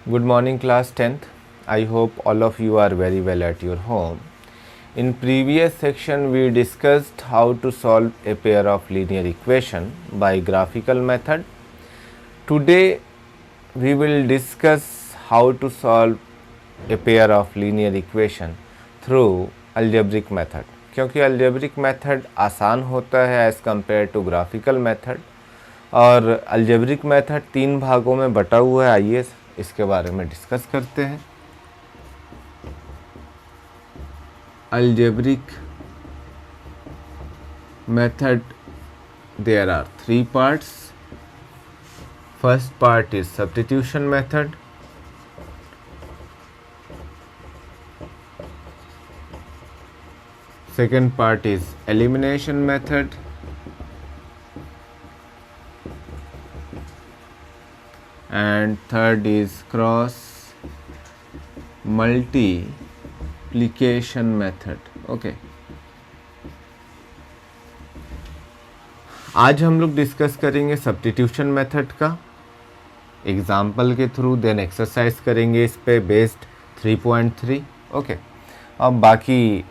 Good morning, class 10th. I hope all of you are very well at your home. In previous section, we discussed how to solve a pair of linear equation by graphical method. Today, we will discuss how to solve a pair of linear equation through algebraic method. क्योंकि algebraic method आसान होता है as compared to graphical method और algebraic method 3 भागों में बटा हुआ है। आइए इसके बारे में डिस्कस करते हैं। Algebraic method, there are 3 parts. First part is substitution method. Second part is elimination method. And third is cross multiplication method. Okay. आज हम लोग डिस्कस करेंगे सब्स्टिट्यूशन मेथड का एग्जाम्पल के थ्रू, देन एक्सरसाइज करेंगे इस पे बेस्ड 3.3. ओके. अब बाकी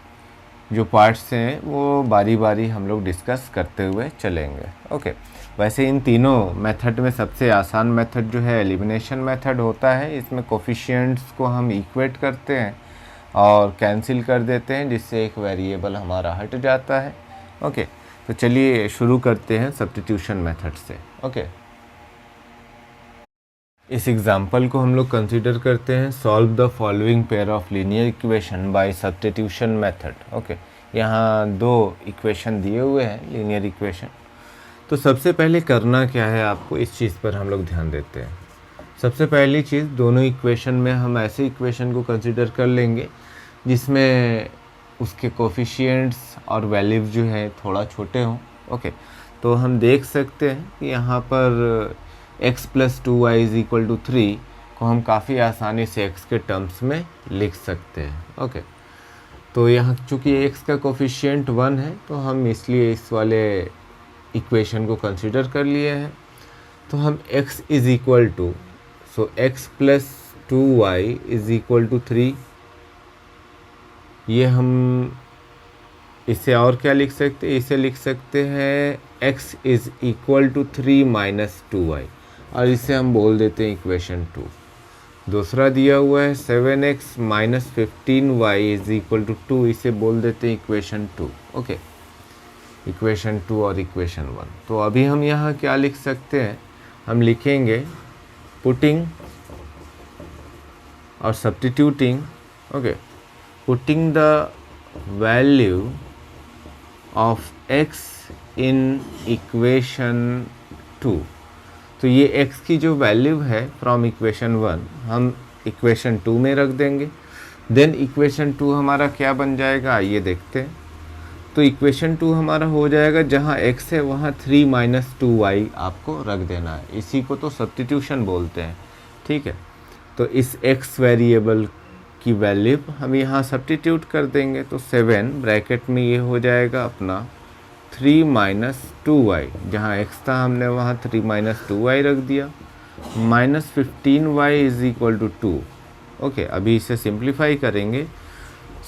जो पार्ट्स हैं वो बारी बारी हम लोग डिस्कस करते हुए चलेंगे. ओके. वैसे इन तीनों मेथड में सबसे आसान मेथड जो है एलिमिनेशन मेथड होता है. इसमें कोफिशिएंट्स को हम इक्वेट करते हैं और कैंसिल कर देते हैं, जिससे एक वेरिएबल हमारा हट जाता है. ओके. तो चलिए शुरू करते हैं सब्स्टिट्यूशन मेथड से. ओके. इस एग्जाम्पल को हम लोग कंसीडर करते हैं solve the following pair of linear equation by substitution method. Okay. यहाँ 2 इक्वेशन दिए हुए हैं लीनियर इक्वेशन. तो सबसे पहले करना क्या है आपको, इस चीज़ पर हम लोग ध्यान देते हैं. सबसे पहली चीज़, दोनों इक्वेशन में हम ऐसे इक्वेशन को कंसीडर कर लेंगे जिसमें उसके कोफिशिएंट्स और वैल्यूज जो है थोड़ा छोटे हों. ओके. तो हम देख सकते हैं कि यहाँ पर x + 2y = 3 को हम काफ़ी आसानी से x के टर्म्स में लिख सकते हैं. ओके. तो यहाँ चूँकि x का कोफिशिएंट 1 है तो हम इसलिए इस वाले इक्वेशन को कंसीडर कर लिए हैं. तो हम x = सो x + 2y = 3. ये हम इसे और क्या लिख सकते हैं, इसे लिख सकते हैं x = 3 - 2y और इसे हम बोल देते हैं इक्वेशन 2. दूसरा दिया हुआ है 7x - 15y = 2, इसे बोल देते हैं इक्वेशन 2. ओके. इक्वेशन 2 और इक्वेशन 1. तो अभी हम यहाँ क्या लिख सकते हैं, हम लिखेंगे पुटिंग और substituting. Okay. Putting the value of x in equation 2. तो ये x की जो वैल्यू है फ्रॉम इक्वेशन 1 हम इक्वेशन 2 में रख देंगे. देन इक्वेशन 2 हमारा क्या बन जाएगा, आइए देखते हैं. तो इक्वेशन 2 हमारा हो जाएगा, जहाँ x है वहाँ 3 - 2y आपको रख देना है. इसी को तो सब्स्टिट्यूशन बोलते हैं. ठीक है. तो इस x वेरिएबल की वैल्यू हम यहाँ सब्स्टिट्यूट कर देंगे. तो 7 ब्रैकेट में ये हो जाएगा अपना 3 - 2y, जहाँ x था हमने वहाँ 3 - 2y रख दिया, -15y = 2. ओके. अभी इसे सिंप्लीफाई करेंगे.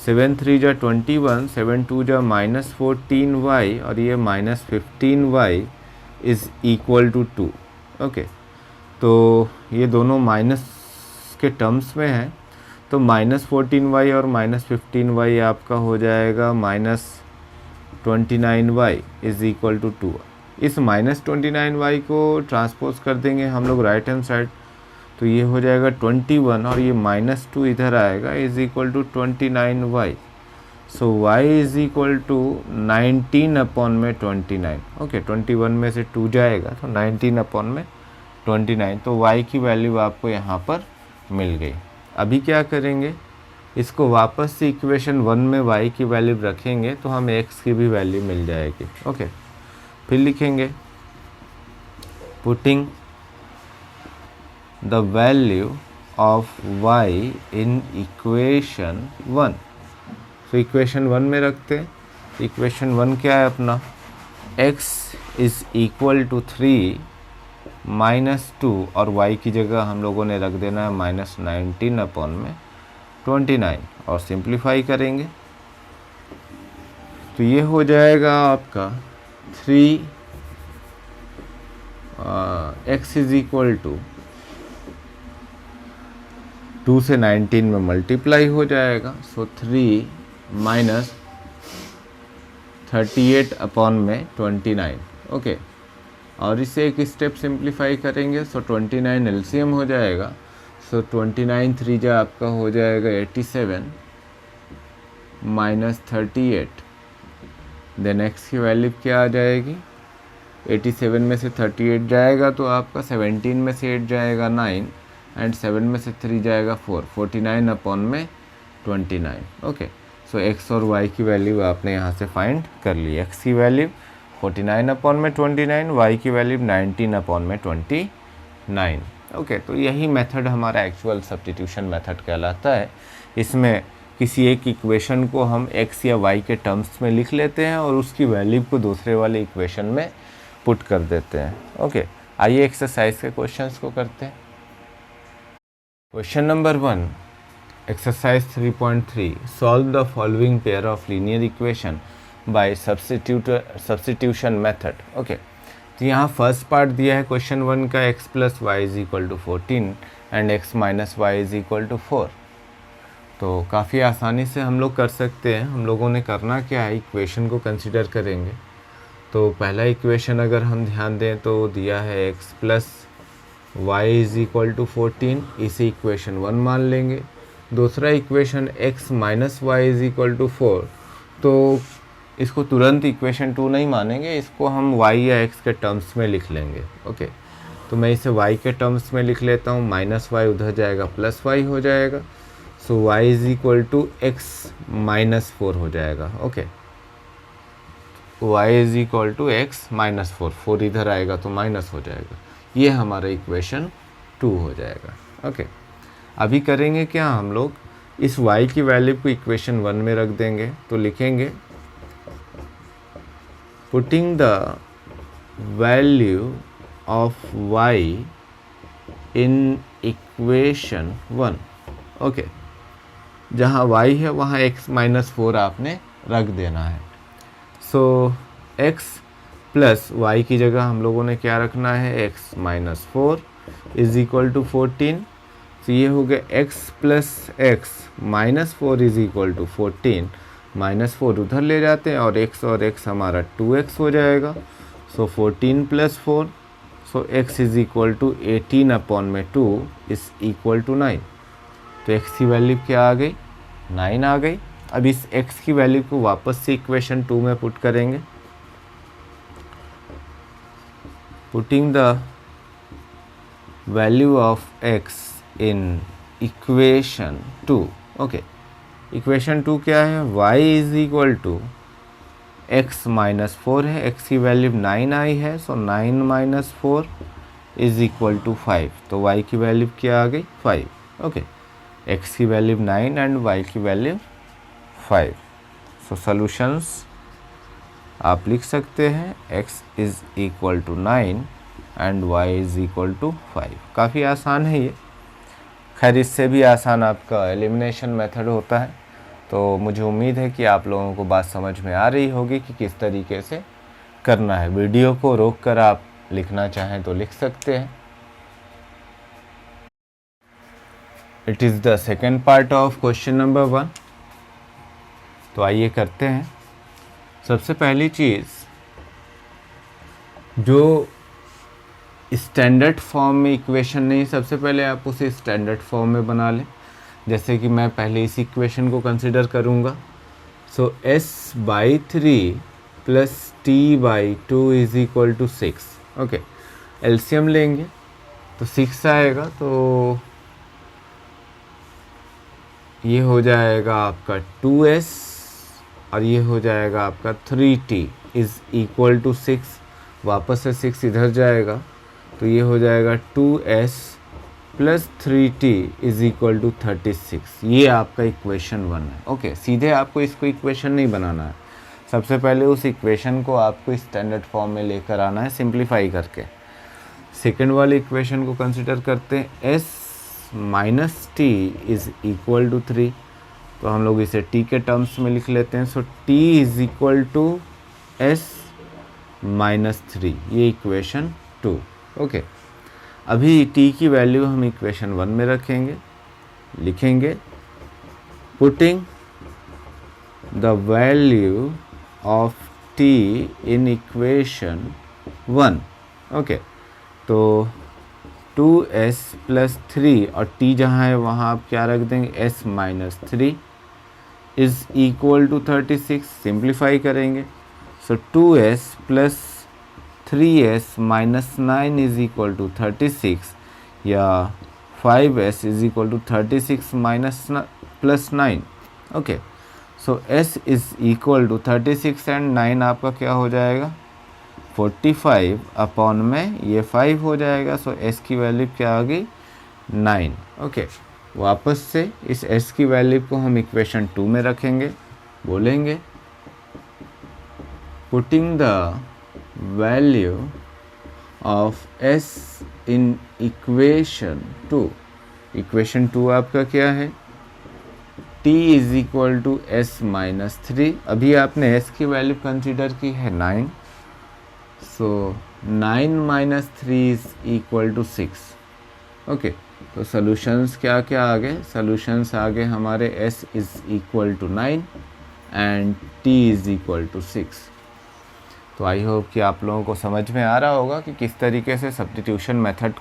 7 3 = 21, 7 2 = -14y और ये -15y = 2. ओके. तो ये दोनों माइनस के टर्म्स में हैं. तो -14y और -15y आपका हो जाएगा -29y = 2. इस -29y को ट्रांसपोज कर देंगे हम लोग राइट हैंड साइड. तो ये हो जाएगा 21 और ये -2 इधर आएगा = 29y. सो y = 19/29. ओके. 21 में से 2 जाएगा तो 19/29. तो y की वैल्यू आपको यहाँ पर मिल गई. अभी क्या करेंगे, इसको वापस से इक्वेशन 1 में y की वैल्यू रखेंगे तो हमें x की भी वैल्यू मिल जाएगी. ओके. फिर लिखेंगे putting the value of y in equation 1. तो इक्वेशन 1 में रखते हैं. इक्वेशन 1 क्या है अपना, x = 3 -2 और y की जगह हम लोगों ने रख देना है -19/29 और सिंप्लीफाई करेंगे तो ये हो जाएगा आपका 3x इज इक्वल टू 2 से 19 में मल्टीप्लाई हो जाएगा। सो 3 माइनस 38/29। ओके, और इसे एक स्टेप सिंप्लीफाई करेंगे। सो 29 एलसीएम हो जाएगा। सो 29 3 जा आपका हो जाएगा 87 माइनस 38। देन x की वैल्यू क्या आ जाएगी? 87 में से 38 जाएगा तो आपका 17 में से 8 जाएगा 9 एंड 7 में से 3 जाएगा 4, 49/29। ओके, सो x और y की वैल्यू आपने यहाँ से फाइंड कर ली। x की वैल्यू 49/29, y की वैल्यू 19/29। ओके, तो यही मेथड हमारा एक्चुअल सब्स्टिट्यूशन मेथड कहलाता है। इसमें किसी एक इक्वेशन को हम x या y के टर्म्स में लिख लेते हैं और उसकी वैल्यू को दूसरे वाले इक्वेशन में पुट कर देते हैं। ओके, आइए एक्सरसाइज के क्वेश्चंस को करते हैं। Question number 1, exercise 3.3, solve the following pair of linear equation by substitution method. Okay, तो यहाँ फर्स्ट पार्ट दिया है क्वेश्चन 1 का, x + y = 14 and x - y = 4। तो काफ़ी आसानी से हम लोग कर सकते हैं। हम लोगों ने करना क्या है, इक्वेशन को कंसिडर करेंगे। तो पहला इक्वेशन अगर हम ध्यान दें तो दिया है x + y = 14, इसे इक्वेशन 1 मान लेंगे। दूसरा इक्वेशन x - y = 4, तो इसको तुरंत इक्वेशन 2 नहीं मानेंगे, इसको हम y या x के टर्म्स में लिख लेंगे। ओके, तो मैं इसे y के टर्म्स में लिख लेता हूँ। -y उधर जाएगा +y हो जाएगा। सो y = x - 4 हो जाएगा। ओके, y = x - 4, 4 इधर आएगा तो माइनस हो जाएगा। ये हमारा इक्वेशन 2 हो जाएगा। ओके, अभी करेंगे क्या, हम लोग इस y की वैल्यू को इक्वेशन 1 में रख देंगे। तो लिखेंगे putting the value of y in equation 1। Okay, जहाँ y है वहाँ x - 4 आपने रख देना है। सो x + y की जगह हम लोगों ने क्या रखना है, x - 4 = 14। तो ये हो गया x + x - 4 = 14। -4 उधर ले जाते हैं और x हमारा 2x हो जाएगा। सो 14 + 4, सो x = 18/2 = 9। तो x की वैल्यू क्या आ गई, 9 आ गई। अब इस x की वैल्यू को वापस से इक्वेशन 2 में पुट करेंगे। Putting the value of x in equation 2। Okay, equation 2 क्या है, y = x - 4 है, x की वैल्यू 9 आई है। सो 9 - 4 = 5। तो y की वैल्यू क्या आ गई, 5। ओके, x की वैल्यू 9 एंड y की वैल्यू 5। सो सॉल्यूशंस आप लिख सकते हैं x = 9 एंड y = 5। काफ़ी आसान है ये। खैर, इससे भी आसान आपका एलिमिनेशन मेथड होता है। तो मुझे उम्मीद है कि आप लोगों को बात समझ में आ रही होगी कि किस तरीके से करना है। वीडियो को रोक कर आप लिखना चाहें तो लिख सकते हैं। It is the second part of question number 1। तो आइए करते हैं। सबसे पहली चीज़, जो स्टैंडर्ड फॉर्म में इक्वेशन नहीं, सबसे पहले आप उसे स्टैंडर्ड फॉर्म में बना लें। जैसे कि मैं पहले इस इक्वेशन को कंसिडर करूँगा। सो s/3 + t/2 = 6। ओके, एलसीएम लेंगे तो 6 आएगा। तो ये हो जाएगा आपका 2s और ये हो जाएगा आपका 3t = 6। वापस से 6 इधर जाएगा तो ये हो जाएगा 2s + 3t = 36। ये आपका इक्वेशन 1 है। ओके, सीधे आपको इसको इक्वेशन नहीं बनाना है। सबसे पहले उस इक्वेशन को आपको स्टैंडर्ड फॉर्म में लेकर आना है, सिंप्लीफाई करके। सेकेंड वाली इक्वेशन को कंसिडर करते हैं, s minus T is equal to 3, तो हम लोग इसे t के टर्म्स में लिख लेते हैं। So t is equal to s minus 3, ये इक्वेशन 2। ओके, अभी t की वैल्यू हम इक्वेशन 1 में रखेंगे, लिखेंगे putting the value of t in equation 1। Okay, तो 2s प्लस 3 और t जहाँ है वहाँ आप क्या रख देंगे, s minus 3 is equal to 36। Simplify करेंगे, so 2s plus 3s minus 9 is equal to 36, या 5s is equal to 36 minus plus 9। Okay, so s is equal to 36 and 9 आपका क्या हो जाएगा, 45 अपॉन में ये 5 हो जाएगा। सो s की वैल्यू क्या आ गई, 9। ओके, वापस से इस s की वैल्यू को हम इक्वेशन 2 में रखेंगे, बोलेंगे putting the value of s in equation 2। Equation 2 आपका क्या है, t is equal to s minus 3। अभी आपने s की वैल्यू कंसिडर की है 9, so 9 minus 3 is equal to 6। Okay, तो सॉल्यूशंस क्या क्या आ गए, सॉल्यूशंस आ गए हमारे s is equal to 9 and t is equal to 6। तो आई होप कि आप लोगों को समझ में आ रहा होगा कि किस तरीके से सब्स्टिट्यूशन मेथड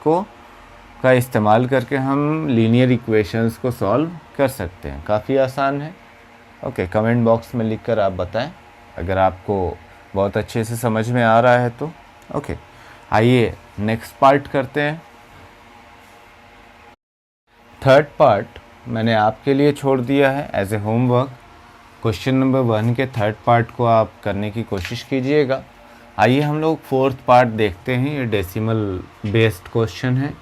का इस्तेमाल करके हम लीनियर इक्वेशंस को सॉल्व कर सकते हैं। काफ़ी आसान है। ओके, कमेंट बॉक्स में लिखकर आप बताएं अगर आपको बहुत अच्छे से समझ में आ रहा है तो। ओके, आइए नेक्स्ट पार्ट करते हैं। थर्ड पार्ट मैंने आपके लिए छोड़ दिया है as a homework. Question number 1 के थर्ड पार्ट को आप करने की कोशिश कीजिएगा। आइए हम लोग फोर्थ पार्ट देखते हैं। ये डेसिमल बेस्ड क्वेश्चन है।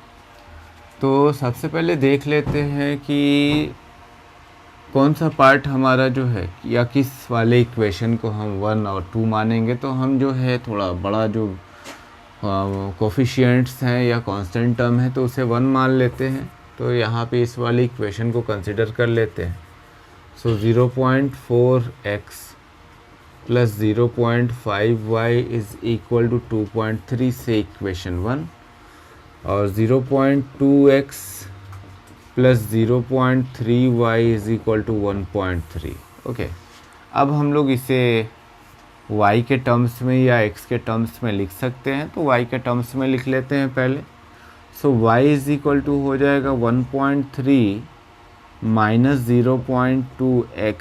तो सबसे पहले देख लेते हैं कि कौन सा पार्ट हमारा जो है, या किस वाले इक्वेशन को हम 1 और 2 मानेंगे। तो हम जो है थोड़ा बड़ा जो कोफिशिएंट्स हैं या कांस्टेंट टर्म है तो उसे 1 मान लेते हैं। तो यहाँ पे इस वाली इक्वेशन को कंसिडर कर लेते हैं। So 0.4x plus 0.5y is equal to 2.3 से इक्वेशन 1, और 0.2x plus 0.3y is equal to 1.3। Okay, अब हम लोग इसे y के टर्म्स में या x के टर्म्स में लिख सकते हैं। तो y के टर्म्स में लिख लेते हैं पहले। सो y इज़ इक्वल टू हो जाएगा 1.3 माइनस 0.2x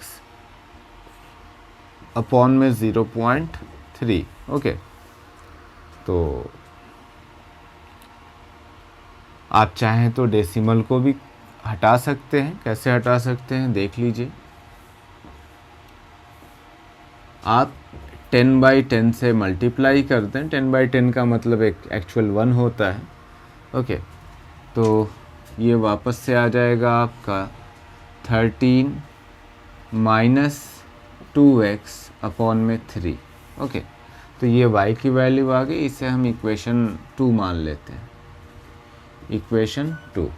अपॉन में 0.3। ओके, तो आप चाहें तो डेसिमल को भी हटा सकते हैं। कैसे हटा सकते हैं देख लीजिए। आप 10/10 से मल्टीप्लाई कर दें। 10/10 का मतलब एक एक्चुअल 1 होता है। ओके, तो ये वापस से आ जाएगा आपका 13 माइनस 2x अपॉन में 3। ओके, तो ये y की वैल्यू आ गई। इसे हम इक्वेशन 2 मान लेते हैं, इक्वेशन 2।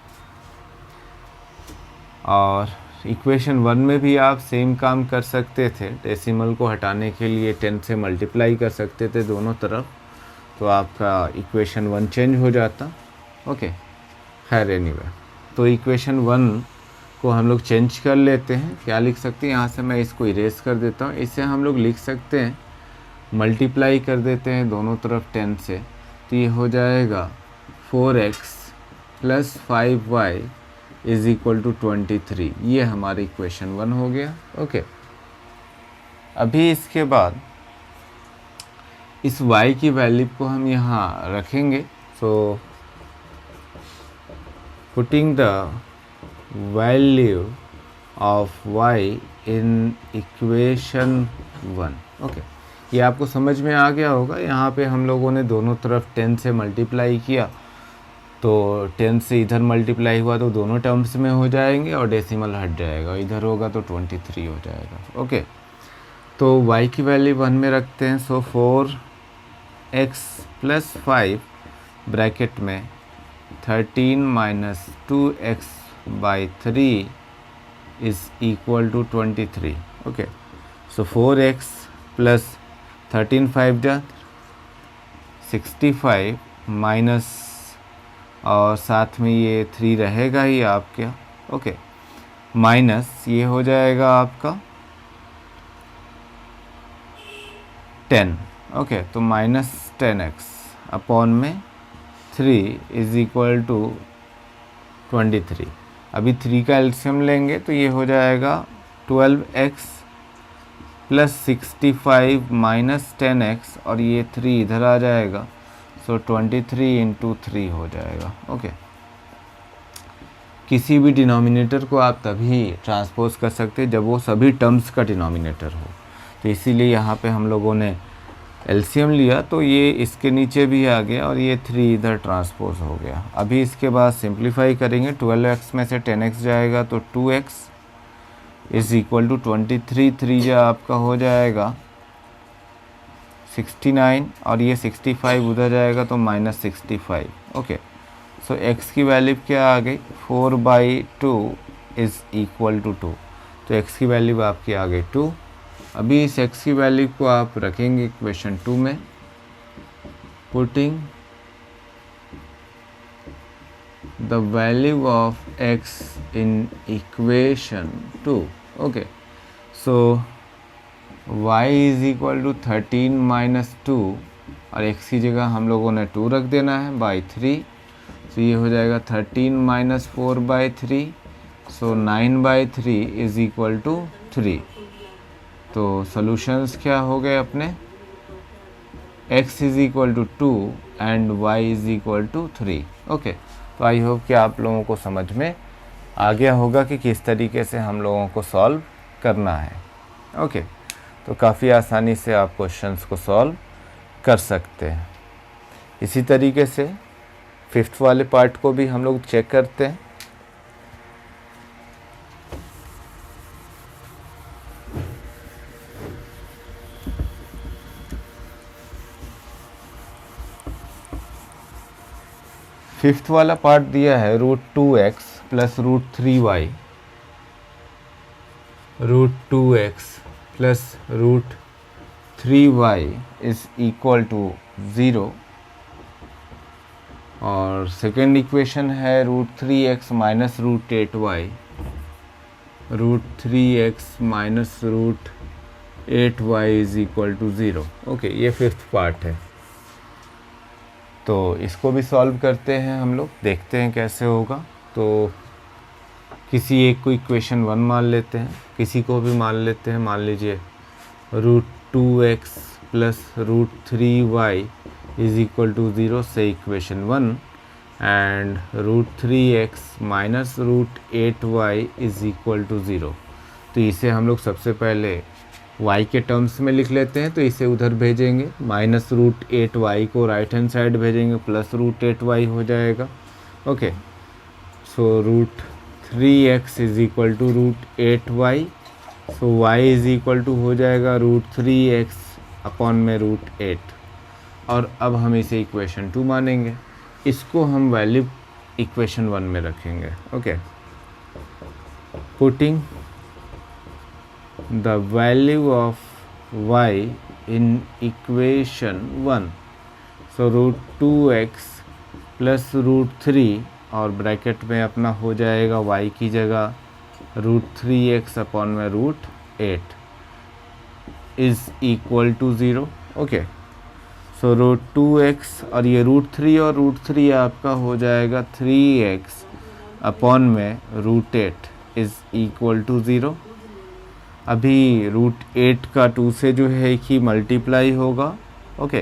और इक्वेशन 1 में भी आप सेम काम कर सकते थे। डेसिमल को हटाने के लिए 10 से मल्टीप्लाई कर सकते थे दोनों तरफ, तो आपका इक्वेशन 1 चेंज हो जाता। ओके, खैर एनीवे, तो इक्वेशन 1 को हम लोग चेंज कर लेते हैं। क्या लिख सकते हैं, यहाँ से मैं इसको इरेज कर देता हूँ। इसे हम लोग लिख सकते हैं, मल्टीप्लाई कर देते हैं दोनों तरफ 10 से, तो ये हो जाएगा 4x plus 5y is equal to 23। ये हमारी इक्वेशन 1 हो गया। ओके, अभी इसके बाद इस y की वैल्यू को हम यहाँ रखेंगे। So putting the value of y in equation 1। Okay, ये आपको समझ में आ गया होगा। यहाँ पे हम लोगों ने दोनों तरफ 10 से मल्टीप्लाई किया, तो 10 से इधर मल्टीप्लाई हुआ तो दोनों टर्म्स में हो जाएंगे और डेसिमल हट जाएगा, इधर होगा तो 23 हो जाएगा। ओके, तो y की वैल्यू 1 में रखते हैं। सो 4x प्लस 5 ब्रैकेट में 13 minus 2x/3 is equal to 23। Okay, so 4x plus 13 5 जा 65 माइनस और साथ में ये 3 रहेगा ही आपके। ओके, माइनस ये हो जाएगा आपका 10। ओके, तो माइनस 10x अपॉन में 3 इज़ इक्वल टू 23। अभी 3 का एलसीएम लेंगे तो ये हो जाएगा 12x प्लस 65 माइनस 10x और ये 3 इधर आ जाएगा, सो 23 इंटू 3 हो जाएगा। ओके, किसी भी डिनोमिनेटर को आप तभी ट्रांसपोज कर सकते हैं जब वो सभी टर्म्स का डिनोमिनेटर हो, तो इसीलिए यहाँ पे हम लोगों ने एलसीएम लिया तो ये इसके नीचे भी आ गया और ये 3 इधर ट्रांसपोज हो गया। अभी इसके बाद सिंप्लीफाई करेंगे, 12x में से 10x जाएगा तो 2x इज़ इक्वल टू 23, 3 जो आपका हो जाएगा 69 और ये 65 उधर जाएगा तो माइनस 65। ओके, सो x की वैल्यू क्या आ गई 4/2 इज़ इक्वल टू 2, तो x की वैल्यू आपकी आ गई 2। अभी इस x की वैल्यू को आप रखेंगे इक्वेशन 2 में, putting the value of x in equation 2। Okay, so y is equal to 13 minus 2 और x की जगह हम लोगों ने 2 रख देना है बाई 3, तो ये हो जाएगा 13 minus 4/3, so 9/3 is equal to 3। तो सॉल्यूशंस क्या हो गए अपने, x is equal to 2 and y is equal to 3। Okay, तो आई होप कि आप लोगों को समझ में आ गया होगा कि किस तरीके से हम लोगों को सॉल्व करना है। ओके, तो काफ़ी आसानी से आप क्वेश्चंस को सॉल्व कर सकते हैं। इसी तरीके से 5th वाले पार्ट को भी हम लोग चेक करते हैं। फिफ्थ वाला पार्ट दिया है √2x plus √3y, √2x plus √3y is equal to 0 और सेकेंड इक्वेशन है √3x minus √8y, √3x minus √8y is equal to 0। Okay, ये 5th पार्ट है, तो इसको भी सॉल्व करते हैं हम लोग, देखते हैं कैसे होगा। तो किसी एक को इक्वेशन 1 मान लेते हैं, किसी को भी मान लेते हैं, मान लीजिए √2x plus √3y is equal to 0 से equation 1 and √3x minus √8y is equal to 0। तो इसे हम लोग सबसे पहले y के टर्म्स में लिख लेते हैं, तो इसे उधर भेजेंगे, माइनस √8y को राइट हैंड साइड भेजेंगे, प्लस √8y हो जाएगा। Okay, so √3x is equal to √8y, so y is equal to हो जाएगा √3x अपॉन में √8 और अब हम इसे इक्वेशन 2 मानेंगे, इसको हम वैल्यू इक्वेशन 1 में रखेंगे। Okay, putting the value of y in equation 1, so √2x plus √3 और ब्रैकेट में अपना हो जाएगा y की जगह √3x अपॉन में √8 is equal to 0। Okay, so √2x और ये √3 और √3 आपका हो जाएगा 3x अपॉन में √8 इज़ इक्वल टू 0। अभी √8 का 2 से जो है कि मल्टीप्लाई होगा। ओके,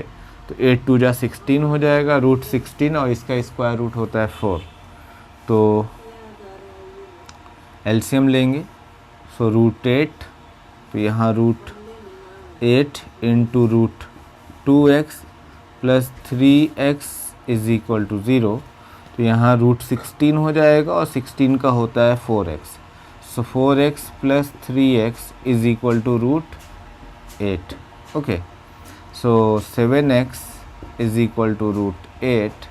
तो 8 2 जा 16 हो जाएगा, √16 और इसका स्क्वायर रूट होता है 4, तो एलसीएम लेंगे, सो √8, तो यहाँ √8 into √2x plus 3x is equal to 0, तो यहाँ √16 हो जाएगा और 16 का होता है 4x, so 4x plus 3x is equal to √8। Okay, so 7x is equal to √8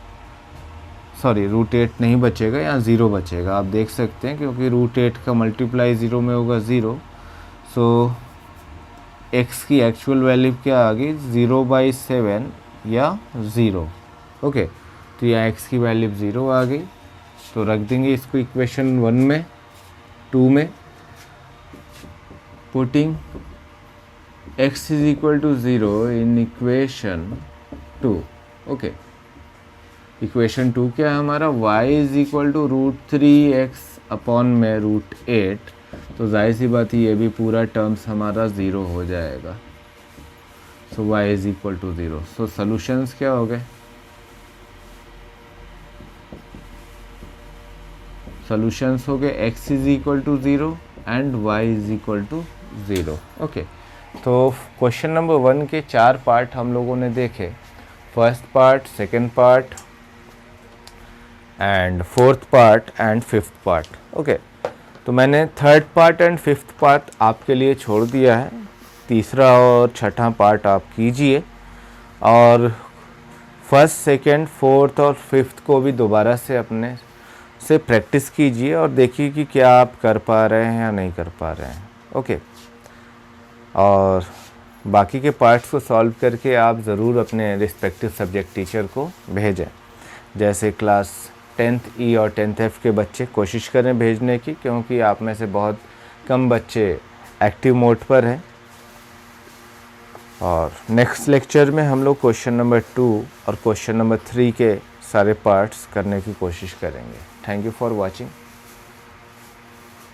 sorry root 8 नहीं बचेगा, यहाँ 0 बचेगा, आप देख सकते हैं, क्योंकि रूट 8 का मल्टीप्लाई 0 में होगा 0। सो x की एक्चुअल वैल्यू क्या आ गई, 0/7 या 0। ओके, तो यहाँ x की वैल्यू 0 आ गई, तो रख देंगे इसको इक्वेशन 1 में, 2 में, putting x is equal to 0 in equation 2। Okay, equation 2 क्या है हमारा, y is equal to √3x upon में √8, तो जाहिर सी बात है ये भी पूरा टर्म्स हमारा 0 हो जाएगा। So y is equal to 0। So solutions क्या हो गए, सॉल्यूशंस हो गए x is equal to 0 and y is equal to 0। Okay, तो क्वेश्चन नंबर 1 के 4 पार्ट हम लोगों ने देखे, first part, second part and fourth part and fifth part. Okay, तो मैंने third part and fifth part आपके लिए छोड़ दिया है, तीसरा और छठा पार्ट आप कीजिए, और फर्स्ट, सेकंड, फोर्थ और फिफ्थ को भी दोबारा से अपने से प्रैक्टिस कीजिए और देखिए कि क्या आप कर पा रहे हैं या नहीं कर पा रहे हैं। ओके, और बाकी के पार्ट्स को सॉल्व करके आप ज़रूर अपने रिस्पेक्टिव सब्जेक्ट टीचर को भेजें। जैसे क्लास 10th E और 10th F के बच्चे कोशिश करें भेजने की, क्योंकि आप में से बहुत कम बच्चे एक्टिव मोड पर हैं। और नेक्स्ट लेक्चर में हम लोग क्वेश्चन नंबर 2 और क्वेश्चन नंबर 3 के सारे पार्ट्स करने की कोशिश करेंगे। Thank you for watching.